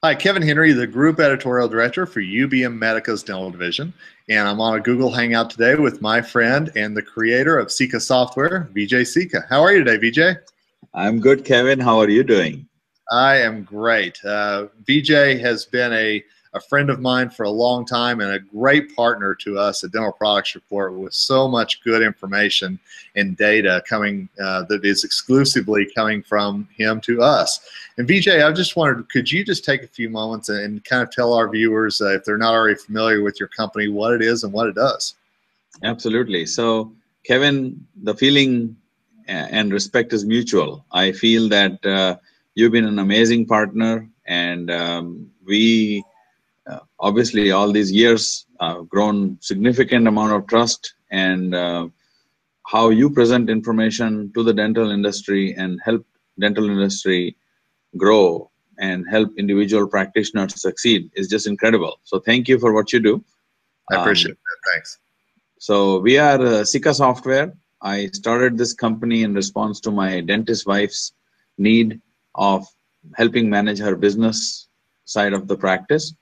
Hi, Kevin Henry, the Group Editorial Director for UBM Medica's Dental Division. And I'm on a Google Hangout today with my friend and the creator of Sikka Software, Vijay Sikka. How are you today, Vijay? I'm good, Kevin. How are you doing? I am great. Vijay has been a friend of mine for a long time and a great partner to us at Dental Products Report with so much good information and data coming that is exclusively coming from him to us. And Vijay, I just wondered, could you just take a few moments and kind of tell our viewers, if they're not already familiar with your company, what it is and what it does? Absolutely. So, Kevin, the feeling and respect is mutual. I feel that you've been an amazing partner, and we obviously all these years grown significant amount of trust, and how you present information to the dental industry and help dental industry grow and help individual practitioners succeed is just incredible. So thank you for what you do. I appreciate that. Thanks. So we are Sikka Software. I started this company in response to my dentist wife's need of helping manage her business side of the practice.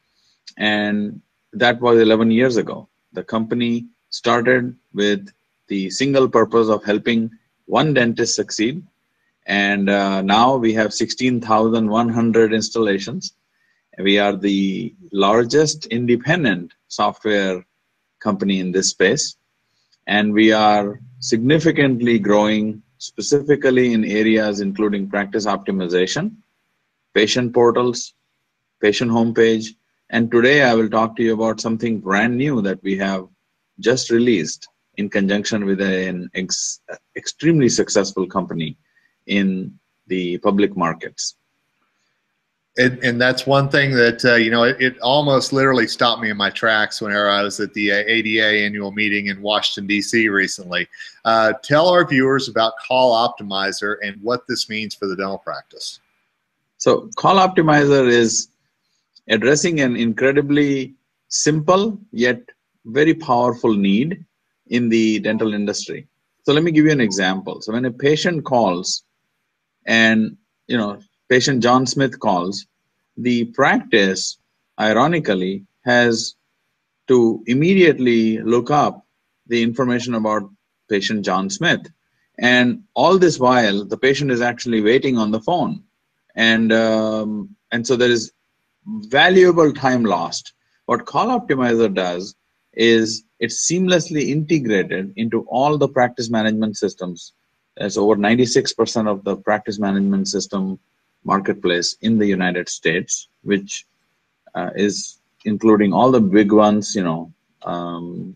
And that was 11 years ago. The company started with the single purpose of helping one dentist succeed. And now we have 16,100 installations. We are the largest independent software company in this space. And we are significantly growing, specifically in areas including practice optimization, patient portals, patient homepage. And today I will talk to you about something brand new that we have just released in conjunction with an extremely successful company in the public markets. And that's one thing that, it almost literally stopped me in my tracks whenever I was at the ADA annual meeting in Washington, D.C. recently. Tell our viewers about Call Optimizer and what this means for the dental practice. So Call Optimizer is addressing an incredibly simple yet very powerful need in the dental industry. So let me give you an example. So when a patient calls and, patient John Smith calls, the practice, ironically, has to immediately look up the information about patient John Smith. And all this while, the patient is actually waiting on the phone. And so there is valuable time lost. What Call Optimizer does is it's seamlessly integrated into all the practice management systems. There's over 96% of the practice management system marketplace in the United States, which is including all the big ones, Dentrix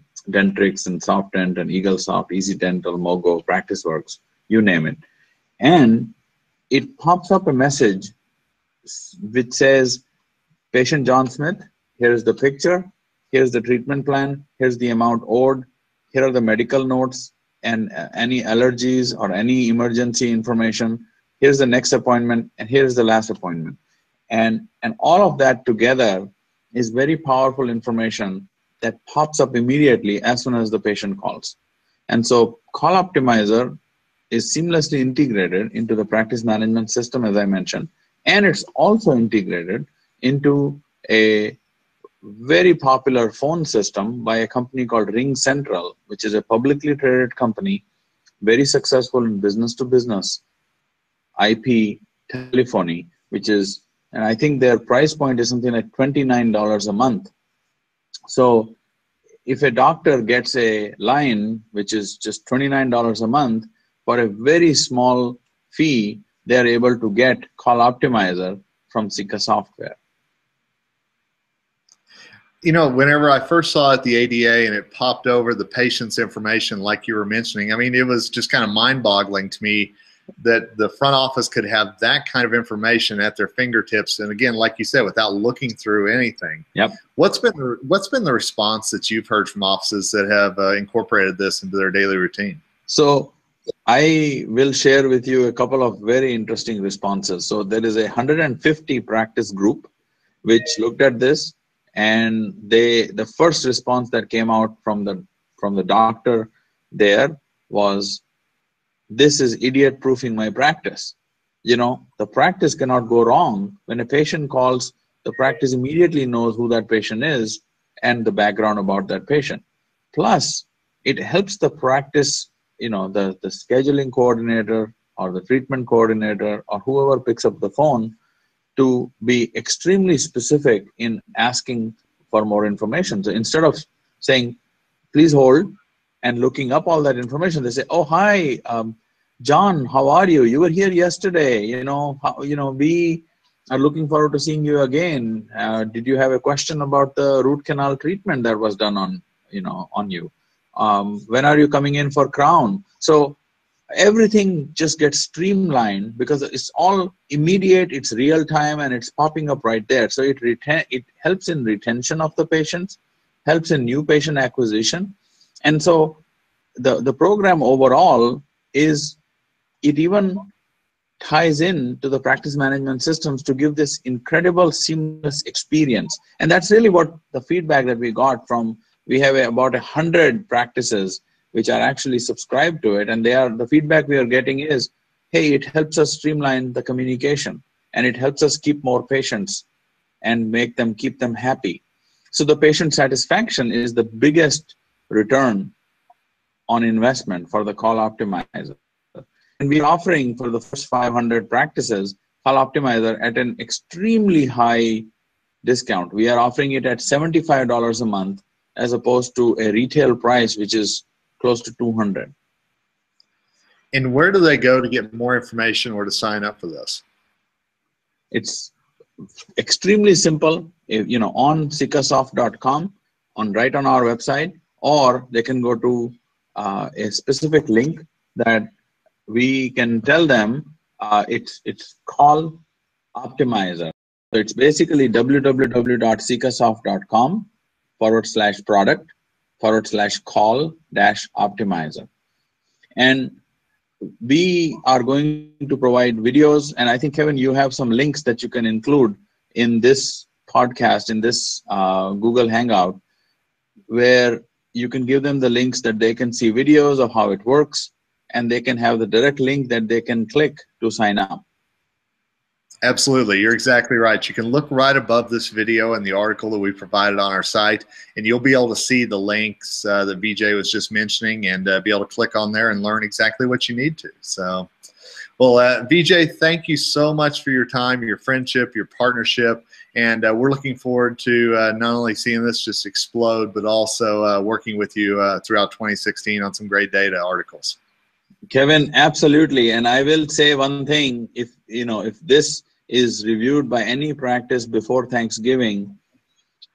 and SoftDent and EagleSoft, Easy Dental, Mogo, PracticeWorks, you name it. And it pops up a message which says, patient John Smith, here's the picture, here's the treatment plan, here's the amount owed, here are the medical notes and any allergies or any emergency information, here's the next appointment, and here's the last appointment. And all of that together is very powerful information that pops up immediately as soon as the patient calls. And so Call Optimizer is seamlessly integrated into the practice management system, as I mentioned, and it's also integrated into a very popular phone system by a company called Ring Central, which is a publicly traded company, very successful in business-to-business IP telephony, which is, and I think their price point is something like $29 a month. So if a doctor gets a line, which is just $29 a month, for a very small fee, they're able to get Call Optimizer from Sikka Software. Whenever I first saw it at the ADA and it popped over the patient's information like you were mentioning, I mean, it was just kind of mind-boggling to me that the front office could have that kind of information at their fingertips, and again, like you said, without looking through anything. Yep. What's been the response that you've heard from offices that have incorporated this into their daily routine? So I will share with you a couple of very interesting responses. So there is a 150 practice group which looked at this, and the first response that came out from the doctor there was, this is idiot-proofing my practice. The practice cannot go wrong when a patient calls the practice immediately knows who that patient is and the background about that patient. Plus, it helps the practice, the scheduling coordinator or the treatment coordinator or whoever picks up the phone to be extremely specific in asking for more information. So instead of saying, please hold, and looking up all that information, they say, oh, hi, John, how are you? You were here yesterday. We are looking forward to seeing you again. Did you have a question about the root canal treatment that was done on you? When are you coming in for crown? So everything just gets streamlined because it's all immediate, it's real time, and it's popping up right there. So it helps in retention of the patients, helps in new patient acquisition. And so the program overall is, it even ties in to the practice management systems to give this incredible seamless experience. And that's really what the feedback that we got from, we have about 100 practices which are actually subscribed to it, and the feedback we are getting is, hey, it helps us streamline the communication, and it helps us keep more patients and keep them happy. So the patient satisfaction is the biggest return on investment for the Call Optimizer. And we're offering for the first 500 practices Call Optimizer at an extremely high discount. We are offering it at $75 a month as opposed to a retail price which is close to $200. And where do they go to get more information or to sign up for this? It's extremely simple, on sikkasoft.com, right on our website, or they can go to a specific link that we can tell them. It's Call Optimizer. So it's basically www.sikkasoft.com/product/call-optimizer. And we are going to provide videos, and I think, Kevin, you have some links that you can include in this podcast, in this Google Hangout, where you can give them the links that they can see videos of how it works, and they can have the direct link that they can click to sign up. Absolutely. You're exactly right. You can look right above this video and the article that we provided on our site, and you'll be able to see the links that Vijay was just mentioning, and be able to click on there and learn exactly what you need to. So, well, Vijay, thank you so much for your time, your friendship, your partnership, and we're looking forward to not only seeing this just explode, but also working with you throughout 2016 on some great data articles. Kevin, absolutely. And I will say one thing, if this is reviewed by any practice before Thanksgiving,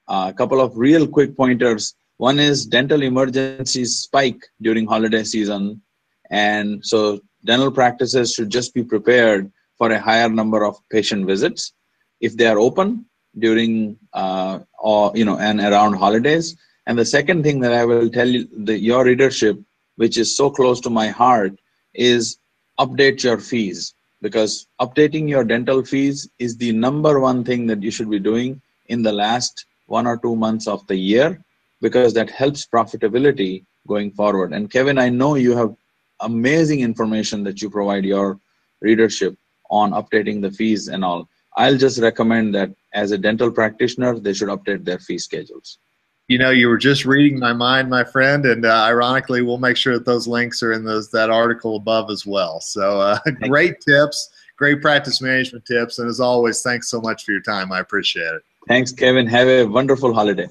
a couple of real quick pointers. One is dental emergencies spike during holiday season. And so dental practices should just be prepared for a higher number of patient visits if they are open during and around holidays. And the second thing that I will tell you, your readership, which is so close to my heart, is update your fees, because updating your dental fees is the #1 thing that you should be doing in the last 1 or 2 months of the year, because that helps profitability going forward. And Kevin, I know you have amazing information that you provide your readership on updating the fees and all. I'll just recommend that as a dental practitioner, they should update their fee schedules. You were just reading my mind, my friend, and ironically, we'll make sure that those links are in that article above as well. So great tips, great practice management tips, and as always, thanks so much for your time. I appreciate it. Thanks, Kevin. Have a wonderful holiday.